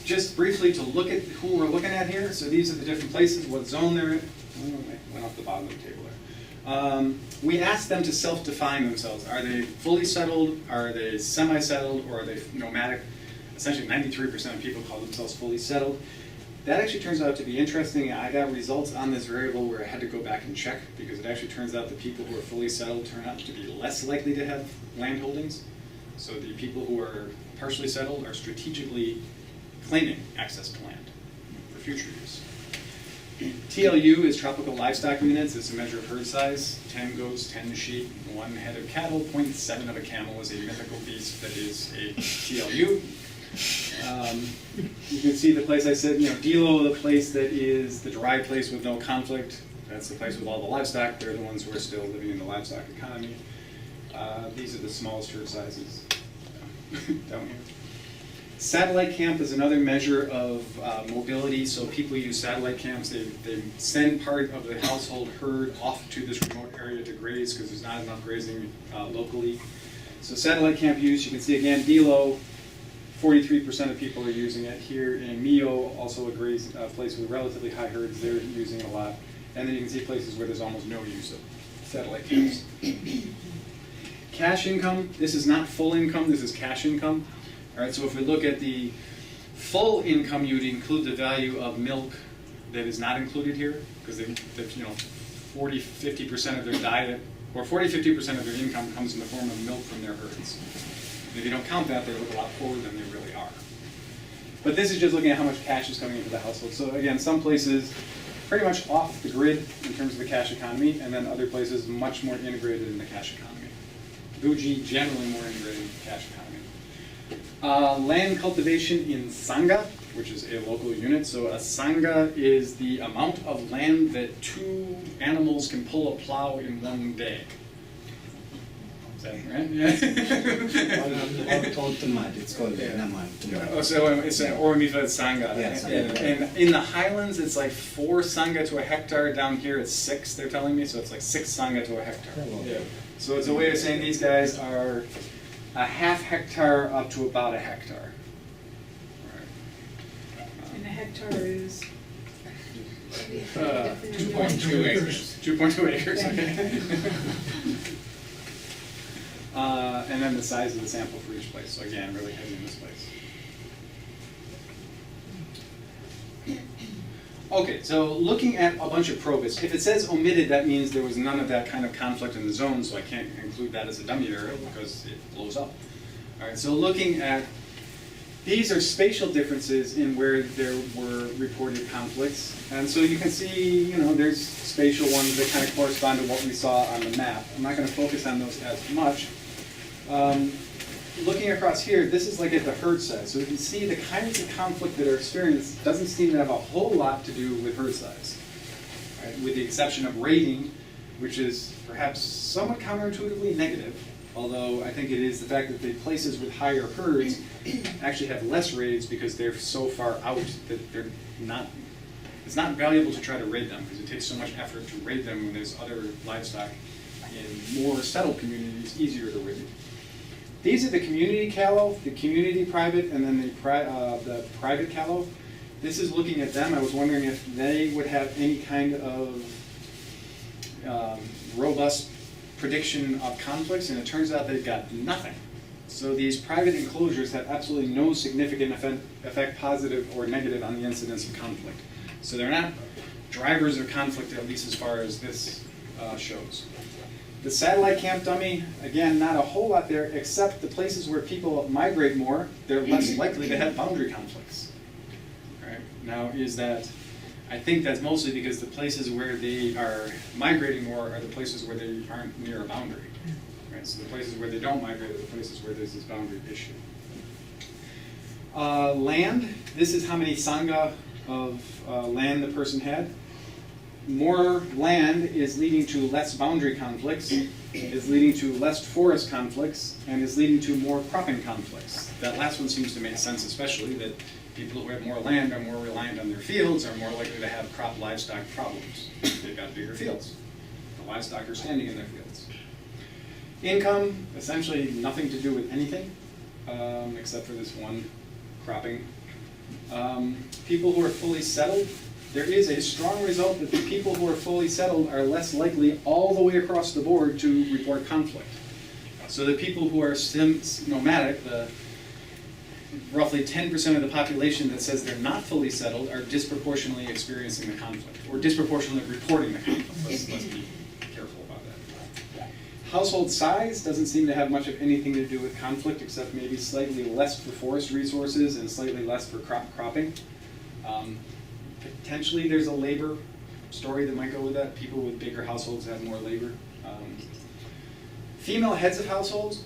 Just briefly to look at who we're looking at here. So these are the different places, what zone they're in. Oh, I went off the bottom of the table there. We asked them to self-define themselves. Are they fully settled? Are they semi-settled? Or are they nomadic? Essentially 93% of people call themselves fully settled. That actually turns out to be interesting. I got results on this variable where I had to go back and check because it actually turns out the people who are fully settled turn out to be less likely to have land holdings. So the people who are partially settled are strategically claiming access to land for future use. TLU is tropical livestock units. It's a measure of herd size. 10 goats, 10 sheep, 1 head of cattle. 0.7 of a camel is a mythical beast that is a TLU. You can see the place I said, DELO, the place that is the dry place with no conflict. That's the place with all the livestock. They're the ones who are still living in the livestock economy. These are the smallest herd sizes down here. Satellite camp is another measure of mobility. So people use satellite camps. They send part of the household herd off to this remote area to graze because there's not enough grazing locally. So satellite camp use, you can see again, DELO, 43% of people are using it. Here in Mio, also a place with relatively high herds, they're using it a lot. And then you can see places where there's almost no use of satellite camps. Cash income, this is not full income, this is cash income. All right, so if we look at the full income, you'd include the value of milk that is not included here, because 40–50% of their diet, or 40–50% of their income comes in the form of milk from their herds. And if you don't count that, they look a lot poorer than they really are. But this is just looking at how much cash is coming into the household. So again, some places pretty much off the grid in terms of the cash economy, and then other places much more integrated in the cash economy. Guji generally more integrated in the cash economy. Land cultivation in Sangha, which is a local unit. So a Sangha is the amount of land that 2 animals can pull a plow in one day. Is that right? Yeah. It's called So it's an Oromifat Sangha. Yes. And in the highlands, it's like 4 Sangha to a hectare. Down here, it's 6, they're telling me. So it's like 6 Sangha to a hectare. Yeah. So it's a way of saying these guys are a half hectare up to about a hectare. And a hectare is? 2.2 acres. 2.2 acres, okay. And then the size of the sample for each place. So again, really heavy in this place. Okay, so looking at a bunch of probists, if it says omitted, that means there was none of that kind of conflict in the zone, so I can't include that as a dummy error because it blows up. All right, so looking at, these are spatial differences in where there were reported conflicts. And so you can see, there's spatial ones that kind of correspond to what we saw on the map. I'm not going to focus on those as much. Looking across here, this is like at the herd size. So you can see the kinds of conflict that are experienced doesn't seem to have a whole lot to do with herd size, right? With the exception of raiding, which is perhaps somewhat counterintuitively negative, although I think it is the fact that the places with higher herds actually have less raids because they're so far out that it's not valuable to try to raid them because it takes so much effort to raid them when there's other livestock in more settled communities, easier to raid. These are the community callow, the community private, and then the private callow. This is looking at them. I was wondering if they would have any kind of robust prediction of conflicts, and it turns out they've got nothing. So these private enclosures have absolutely no significant effect, positive or negative, on the incidence of conflict. So they're not drivers of conflict, at least as far as this shows. The satellite camp dummy, again, not a whole lot there, except the places where people migrate more, they're less likely to have boundary conflicts. Right? Now, I think that's mostly because the places where they are migrating more are the places where they aren't near a boundary. Right? So the places where they don't migrate are the places where there's this boundary issue. Land, this is how many sangha of land the person had. More land is leading to less boundary conflicts, is leading to less forest conflicts, and is leading to more cropping conflicts. That last one seems to make sense, especially that people who have more land are more reliant on their fields, are more likely to have crop livestock problems. They've got bigger fields. The livestock are standing in their fields. Income, essentially nothing to do with anything, except for this one, cropping. People who are fully settled, there is a strong result that the people who are fully settled are less likely all the way across the board to report conflict. So the people who are nomadic, the roughly 10% of the population that says they're not fully settled, are disproportionately experiencing the conflict, or disproportionately reporting the conflict. Let's be careful about that. Household size doesn't seem to have much of anything to do with conflict, except maybe slightly less for forest resources and slightly less for cropping. Potentially, there's a labor story that might go with that. People with bigger households have more labor. Female heads of households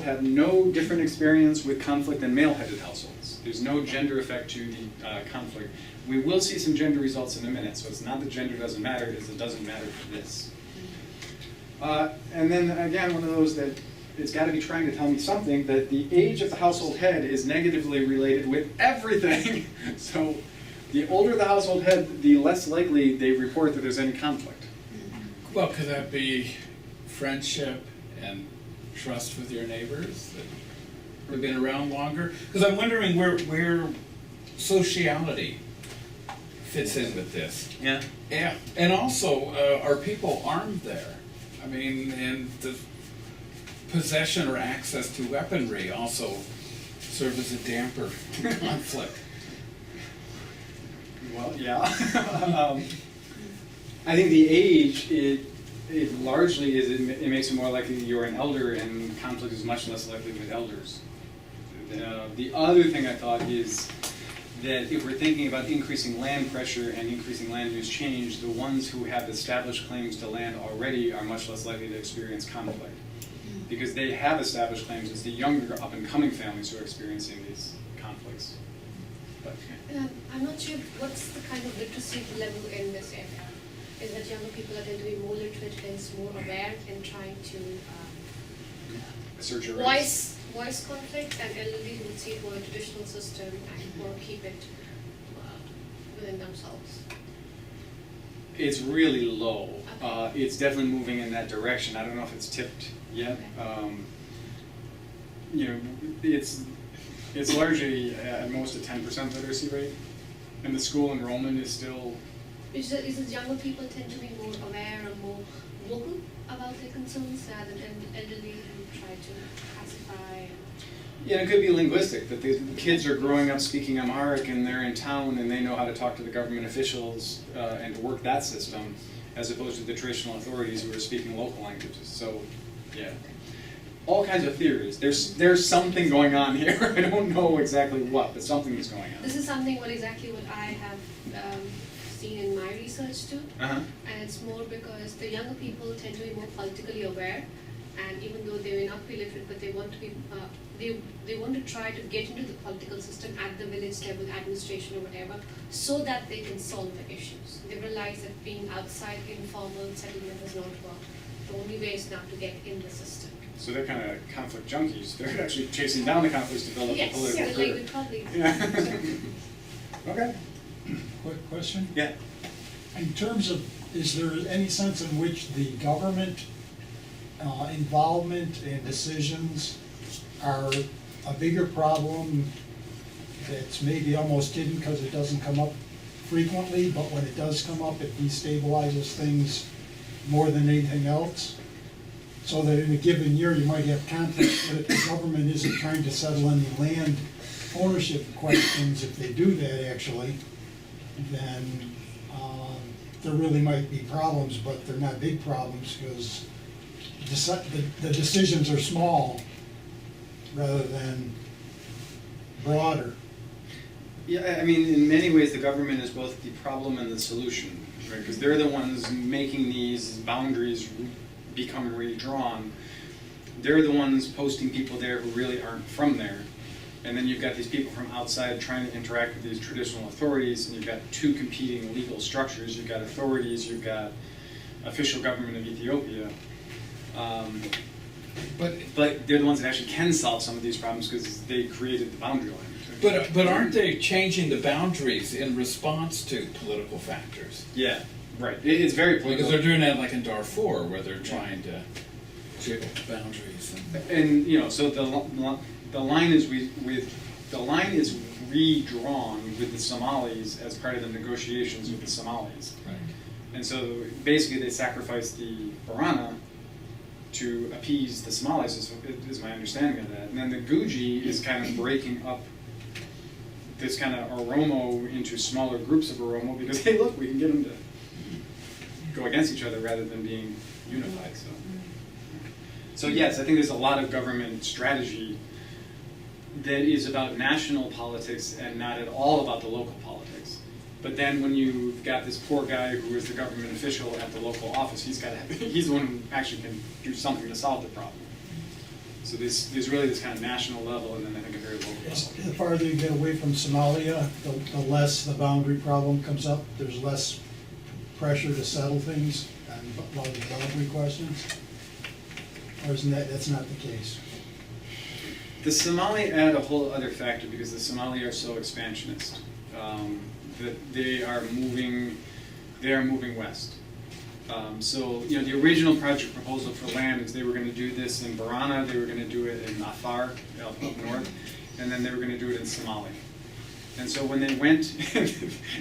have no different experience with conflict than male-headed households. There's no gender effect to the conflict. We will see some gender results in a minute, so it's not that gender doesn't matter, it's it doesn't matter for this. And then again, one of those that it's got to be trying to tell me something, that the age of the household head is negatively related with everything. So the older the household head, the less likely they report that there's any conflict. Well, could that be friendship and trust with your neighbors that have been around longer? Because I'm wondering where sociality fits in with this. Yeah. Yeah, and also, are people armed there? I mean, and the possession or access to weaponry also serve as a damper to conflict. Well, yeah. I think the age, it largely is, it makes it more likely that you're an elder, and conflict is much less likely with elders. The other thing I thought is that if we're thinking about increasing land pressure and increasing land use change, the ones who have established claims to land already are much less likely to experience conflict. Because they have established claims. It's the younger up-and-coming families who are experiencing these conflicts. But, I'm not sure what's the kind of literacy level in this area. Is that younger people are going to be more literate, hence more aware and trying to assert your rights. voice conflict, and elderly who would see it more a traditional system and more keep it within themselves? It's really low. Okay. It's definitely moving in that direction. I don't know if it's tipped yet. Okay. You know, it's largely at most a 10% literacy rate, and the school enrollment is still. Is it younger people tend to be more aware and more vocal about their concerns rather than elderly who try to pacify? Yeah, it could be linguistic, that the kids are growing up speaking Amharic and they're in town and they know how to talk to the government officials and to work that system, as opposed to the traditional authorities who are speaking local languages. So, yeah. All kinds of theories. There's something going on here. I don't know exactly what, but something is going on. This is something what I have seen in my research too. Uh-huh. And it's more because the younger people tend to be more politically aware, and even though they may not be literate, but they want to be, they want to try to get into the political system at the village level, administration or whatever, so that they can solve the issues. They realize that being outside informal settlement does not work. The only way is now to get in the system. So they're kind of conflict junkies. They're actually chasing down the conflicts to build up a political Yes, career. like we probably. Yeah. Okay. Quick question. Yeah. In terms of, is there any sense in which the government involvement in decisions are a bigger problem that's maybe almost hidden because it doesn't come up frequently, but when it does come up, it destabilizes things more than anything else? So that in a given year, you might have conflict, but if the government isn't trying to settle any land ownership questions, if they do that actually, then there really might be problems, but they're not big problems because the decisions are small rather than broader. Yeah, I mean, in many ways, the government is both the problem and the solution, right? Because they're the ones making these boundaries become redrawn. They're the ones posting people there who really aren't from there. And then you've got these people from outside trying to interact with these traditional authorities, and you've got two competing legal structures. You've got authorities, you've got official government of Ethiopia. But they're the ones that actually can solve some of these problems because they created the boundary line. But aren't they changing the boundaries in response to political factors? Yeah, right. It's very political. Because they're doing that like in Darfur, where they're trying to jiggle boundaries. And you know, so the line is redrawn with the Somalis as part of the negotiations with the Somalis. Right. And so basically they sacrificed the Borana to appease the Somalis, is my understanding of that. And then the Guji is kind of breaking up this kind of Oromo into smaller groups of Oromo because, hey, look, we can get them to go against each other rather than being unified. So yes, I think there's a lot of government strategy that is about national politics and not at all about the local politics. But then when you've got this poor guy who is the government official at the local office, he's the one who actually can do something to solve the problem. So there's really this kind of national level, and then I think a very local level. The farther you get away from Somalia, the less the boundary problem comes up. There's less pressure to settle things on a lot of the boundary questions. Or isn't that's not the case? The Somali add a whole other factor because the Somali are so expansionist that they are moving west. So the original project proposal for land is they were going to do this in Borana, they were going to do it in Afar up north, and then they were going to do it in Somali. And so when they went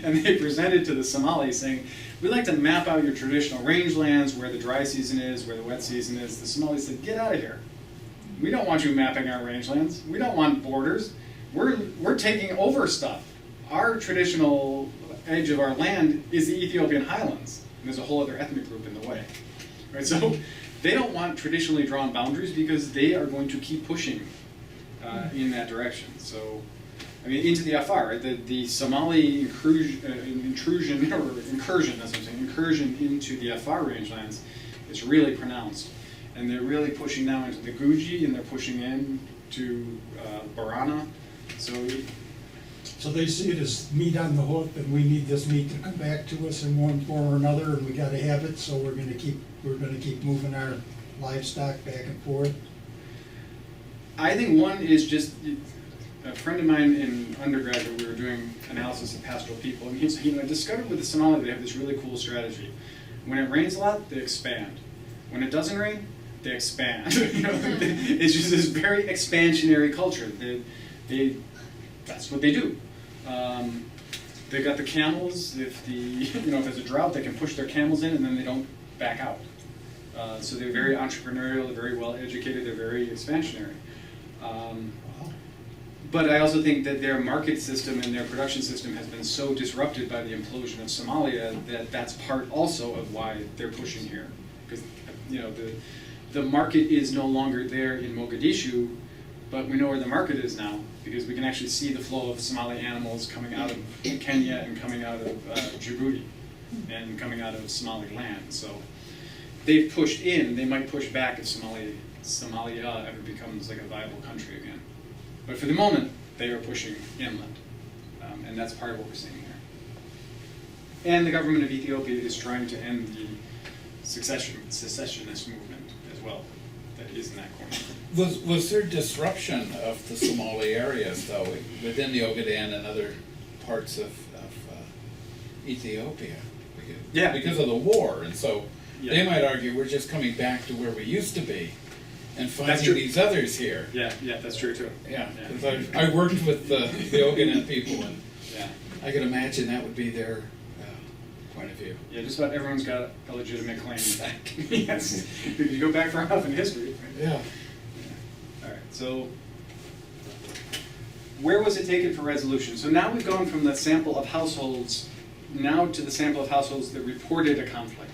and they presented to the Somalis saying, we'd like to map out your traditional rangelands, where the dry season is, where the wet season is, the Somalis said, get out of here. We don't want you mapping our rangelands. We don't want borders. We're taking over stuff. Our traditional edge of our land is the Ethiopian highlands. And there's a whole other ethnic group in the way. Right? So they don't want traditionally drawn boundaries because they are going to keep pushing in that direction. So, I mean, into the Afar, right? The Somali incursion, that's what I'm saying, incursion into the Afar rangelands is really pronounced. And they're really pushing now into the Guji, and they're pushing in to Borana. So they see it as meat on the hook, and we need this meat to come back to us in one form or another, and we got to have it. So we're going to keep moving our livestock back and forth. I think one is just a friend of mine in undergraduate. We were doing analysis of pastoral people, and I discovered with the Somali they have this really cool strategy. When it rains a lot, they expand. When it doesn't rain, they expand. It's just this very expansionary culture. That's what they do. They've got the camels. If there's a drought, they can push their camels in, and then they don't back out. So they're very entrepreneurial. They're very well educated. They're very expansionary. But I also think that their market system and their production system has been so disrupted by the implosion of Somalia that that's part also of why they're pushing here. Because the market is no longer there in Mogadishu, but we know where the market is now because we can actually see the flow of Somali animals coming out of Kenya and coming out of Djibouti and coming out of Somaliland. So they've pushed in. They might push back if Somalia ever becomes like a viable country again. But for the moment, they are pushing inland, and that's part of what we're seeing here. And the government of Ethiopia is trying to end the secessionist movement as well that is in that corner. Was there disruption of the Somali areas, though, within the Ogaden and other parts of Ethiopia? Because of the war, and so they might argue we're just coming back to where we used to be and finding these others here. Yeah, that's true too. Yeah, because I worked with the Ogaden people, and I could imagine that would be their point of view. Yeah, just about everyone's got a legitimate claim back. Yes, if you go back far enough in history. Right? Yeah. All right, so where was it taken for resolution? So now we've gone from the sample of households now to the sample of households that reported a conflict.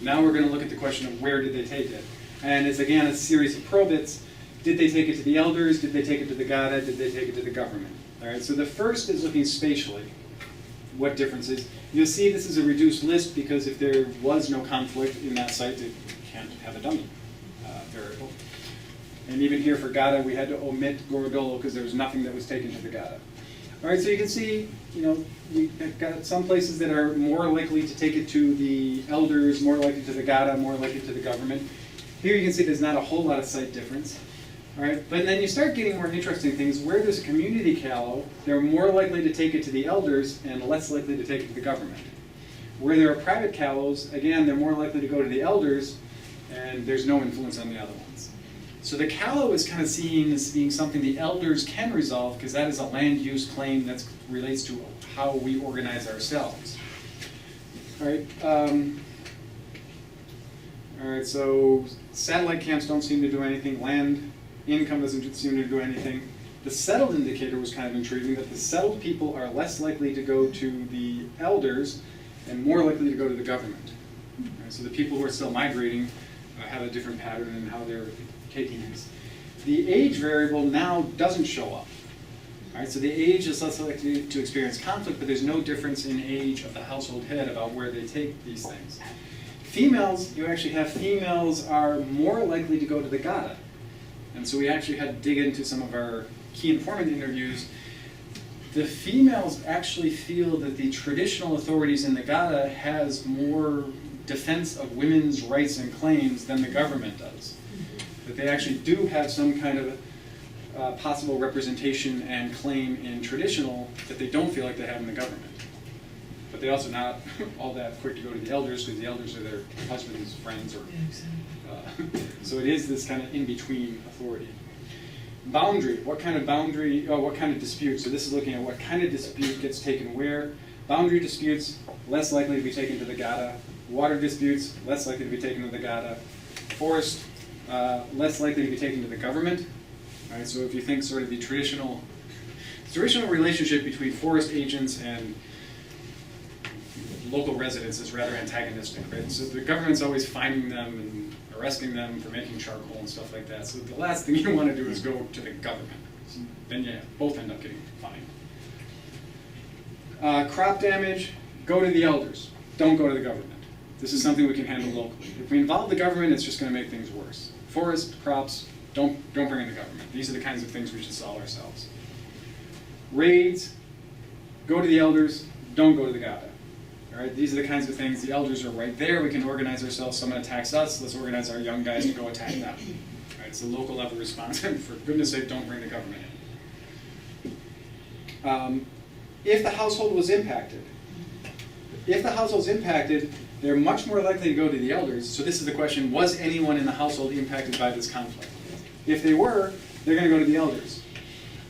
Now we're going to look at the question of where did they take it? And it's again a series of probits. Did they take it to the elders? Did they take it to the Gada? Did they take it to the government? All right, so the first is looking spatially. What differences? You'll see this is a reduced list because if there was no conflict in that site, it can't have a dummy variable. And even here for Gada, we had to omit Gorodolo because there was nothing that was taken to the Gada. All right, so you can see, we've got some places that are more likely to take it to the elders, more likely to the Gada, more likely to the government. Here you can see there's not a whole lot of site difference. All right, but then you start getting more interesting things. Where there's a community callow, they're more likely to take it to the elders and less likely to take it to the government. Where there are private callows, again, they're more likely to go to the elders, and there's no influence on the other ones. So the callow is kind of seen as being something the elders can resolve because that is a land use claim that relates to how we organize ourselves. All right, so satellite camps don't seem to do anything. Land income doesn't seem to do anything. The settled indicator was kind of intriguing, that the settled people are less likely to go to the elders and more likely to go to the government. Right, so the people who are still migrating have a different pattern in how they're taking these. The age variable now doesn't show up. All right, so the age is less likely to experience conflict, but there's no difference in age of the household head about where they take these things. Females, you actually have females are more likely to go to the Gada. And so we actually had to dig into some of our key informant interviews. The females actually feel that the traditional authorities in the Gada has more defense of women's rights and claims than the government does. That they actually do have some kind of possible representation and claim in traditional that they don't feel like they have in the government. But they're also not all that quick to go to the elders, because the elders are their husbands, friends, or so it is this kind of in-between authority. Boundary, what kind of dispute? So this is looking at what kind of dispute gets taken where. Boundary disputes, less likely to be taken to the Gada. Water disputes, less likely to be taken to the Gada. Forest, less likely to be taken to the government. All right, so if you think sort of the traditional relationship between forest agents and local residents is rather antagonistic, right? So the government's always finding them and arresting them for making charcoal and stuff like that. So the last thing you want to do is go to the government. So then you both end up getting fined. Crop damage, go to the elders. Don't go to the government. This is something we can handle locally. If we involve the government, it's just going to make things worse. Forest, crops, don't bring in the government. These are the kinds of things we should solve ourselves. Raids, go to the elders, don't go to the Gada. All right, these are the kinds of things, the elders are right there, we can organize ourselves, someone attacks us, let's organize our young guys to go attack them. All right, it's a local level response, and for goodness sake, don't bring the government in. If the household was impacted, they're much more likely to go to the elders. So this is the question, was anyone in the household impacted by this conflict? If they were, they're going to go to the elders.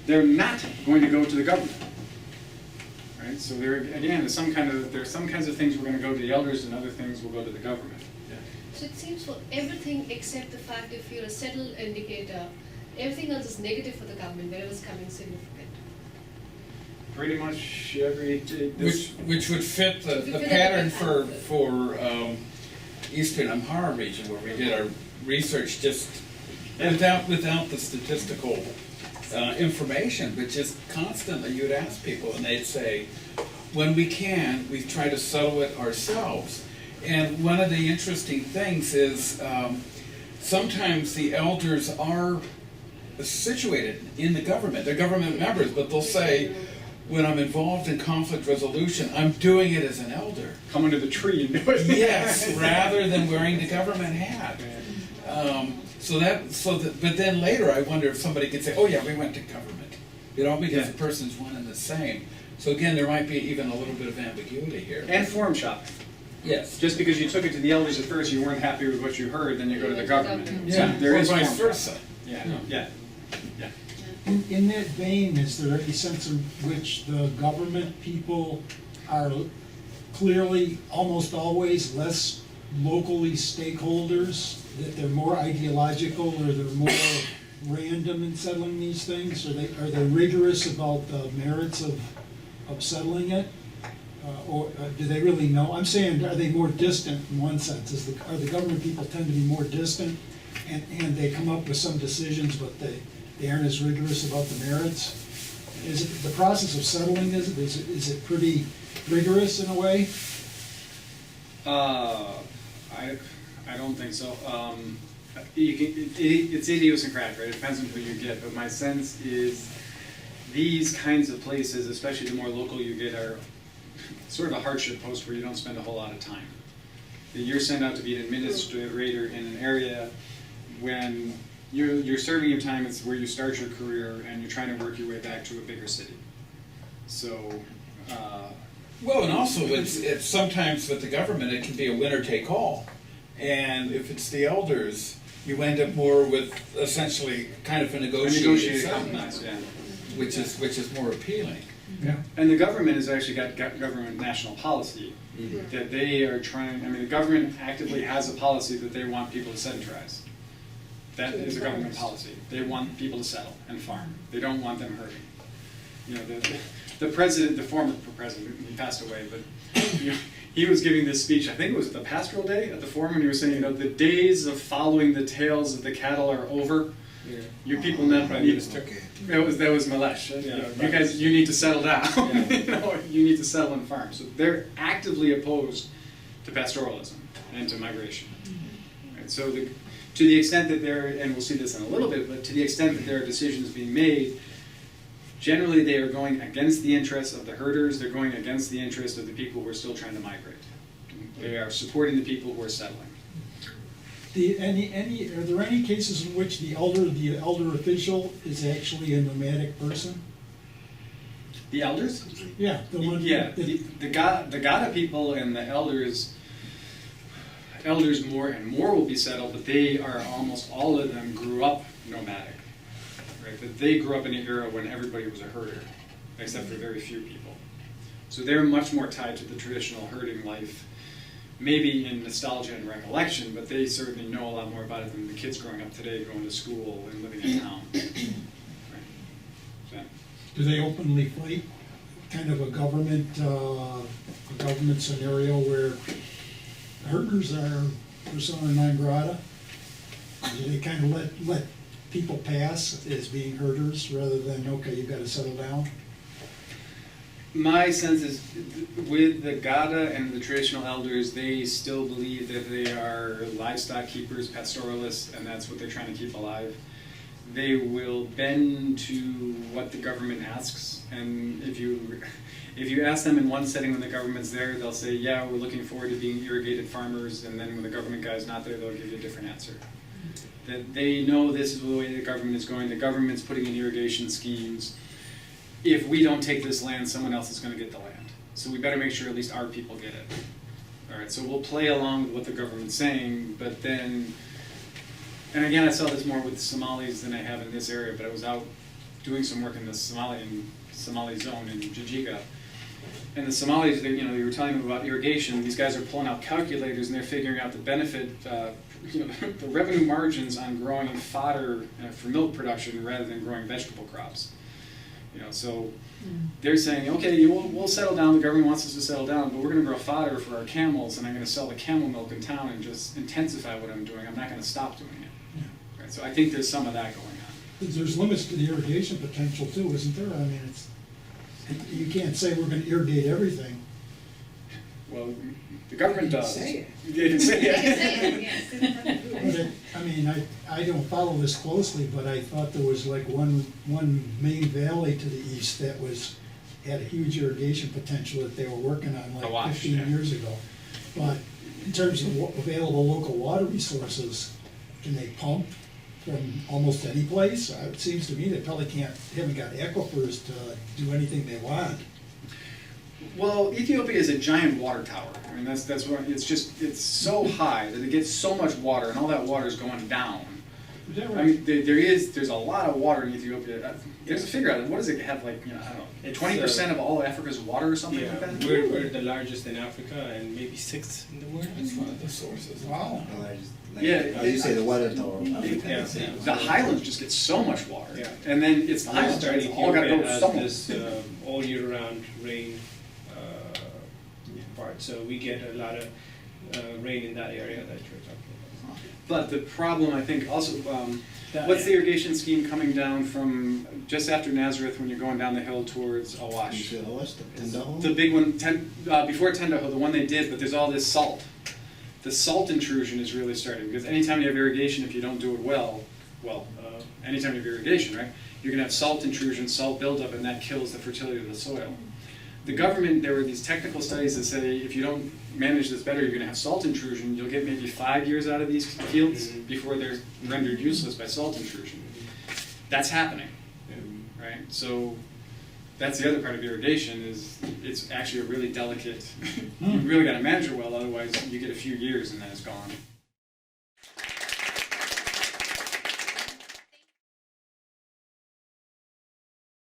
They're not going to go to the government. Right? So there's some kinds of things we're going to go to the elders, and other things will go to the government. Yeah. So it seems for everything except the fact if you're a settled indicator, everything else is negative for the government, wherever it's coming significant. Pretty much Which would fit the pattern for Eastern Amhara region, where we did our research just without the statistical information, but just constantly you'd ask people and they'd say, when we can, we try to settle it ourselves. And one of the interesting things is sometimes the elders are situated in the government. They're government members, but they'll say, when I'm involved in conflict resolution, I'm doing it as an elder. Come under the tree and do it. Yes, rather than wearing the government hat. But then later I wonder if somebody could say, oh yeah, we went to government. Because the person's one and the same. So again, there might be even a little bit of ambiguity here. And form shopping. Yes. Just because you took it to the elders at first, you weren't happy with what you heard, then you go to the government. Yeah, So there is vice form versa. shopping. Yeah. In that vein, is there any sense in which the government people are clearly, almost always, less locally stakeholders, that they're more ideological or they're more random in settling these things? Are they rigorous about the merits of settling it? Or do they really know? I'm saying, are they more distant in one sense? Are the government people tend to be more distant and they come up with some decisions, but they aren't as rigorous about the merits? Is it the process of settling? Is it pretty rigorous in a way? I don't think so. It's idiosyncratic, right? It depends on who you get. But my sense is these kinds of places, especially the more local you get, are sort of a hardship post where you don't spend a whole lot of time. You're sent out to be an administrator in an area when you're serving your time. It's where you start your career, and you're trying to work your way back to a bigger city. So. Well, and also it's sometimes with the government it can be a winner take all, and if it's the elders, you end up more with essentially kind of a negotiated compromise, yeah. which is more appealing. Yeah. And the government has actually got government national policy that they are trying. I mean, the government actively has a policy that they want people to sedentarize. That is a government policy. They want people to settle and farm. They don't want them hurting. You know, the president, the former president, he passed away, but he was giving this speech, I think it was at the Pastoral Day at the Forum, and he was saying, the days of following the tails of the cattle are over. You people never. Prime Minister. That was Malesh. Yeah, You guys, you need to settle down. Yeah. You need to settle and farm. So they're actively opposed to pastoralism and to migration. Right? So to the extent that there, and we'll see this in a little bit, but to the extent that there are decisions being made, generally they are going against the interests of the herders. They're going against the interests of the people who are still trying to migrate. They are supporting the people who are settling. Are there any cases in which the elder official is actually a nomadic person? The elders? Yeah, the one. Yeah, the Gada people and the elders more and more will be settled, but they are almost all of them grew up nomadic, right? But they grew up in an era when everybody was a herder, except for very few people. So they're much more tied to the traditional herding life, maybe in nostalgia and recollection, but they certainly know a lot more about it than the kids growing up today, going to school and living in town. Right. So. Do they openly fight kind of a government scenario where herders are persona non grata? Do they kind of let people pass as being herders rather than, okay, you've got to settle down? My sense is with the Gada and the traditional elders, they still believe that they are livestock keepers, pastoralists, and that's what they're trying to keep alive. They will bend to what the government asks, and if you ask them in one setting when the government's there, they'll say, yeah, we're looking forward to being irrigated farmers, and then when the government guy's not there, they'll give you a different answer. That they know this is the way the government is going, the government's putting in irrigation schemes. If we don't take this land, someone else is going to get the land. So we better make sure at least our people get it. All right, so we'll play along with what the government's saying, but then, and again, I saw this more with the Somalis than I have in this area, but I was out doing some work in the Somali zone in Jijiga. And the Somalis, you were telling them about irrigation. These guys are pulling out calculators and they're figuring out the benefit, the revenue margins on growing fodder for milk production rather than growing vegetable crops. So they're saying, okay, we'll settle down. The government wants us to settle down, but we're going to grow fodder for our camels, and I'm going to sell the camel milk in town and just intensify what I'm doing. I'm not going to stop doing it. Yeah. Right, so I think there's some of that going on. There's limits to the irrigation potential too, isn't there? I mean, you can't say we're going to irrigate everything. Well, the government does. Say it. They can say But I mean, I don't follow this closely, but I thought there was like one main valley to the east that had a huge irrigation potential that they were working on like Awash, 15 years ago. But in terms of available local water resources, can they pump from almost any place? It seems to me they probably haven't got aquifers to do anything they want. Well, Ethiopia is a giant water tower. I mean, that's what it's so high that it gets so much water, and all that water is going down. Is that right? I mean, there's a lot of water in Ethiopia. There's a figure out. What does it have? Like, I don't know, 20% of all Africa's water or something like that. We're the largest in Africa and maybe sixth in the world. That's one of the sources. Wow. Yeah, You say the water tower. Yeah. the highlands just get so much water, Yeah. and then it's the highlands. It's all got to go somewhere. This all year round rain part, so we get a lot of rain in that area that you're talking about. But the problem, I think, also, what's the irrigation scheme coming down from just after Nazareth when you're going down the hill towards Awash? The big one, before Tendaho, the one they did, but there's all this salt. The salt intrusion is really starting, because anytime you have irrigation, if you don't do it well, anytime you have irrigation, right, you're going to have salt intrusion, salt buildup, and that kills the fertility of the soil. The government, there were these technical studies that say if you don't manage this better, you're going to have salt intrusion. You'll get maybe 5 years out of these fields before they're rendered useless by salt intrusion. That's happening, right? So that's the other part of irrigation is it's actually a really delicate, you really got to manage it well, otherwise you get a few years and then it's gone.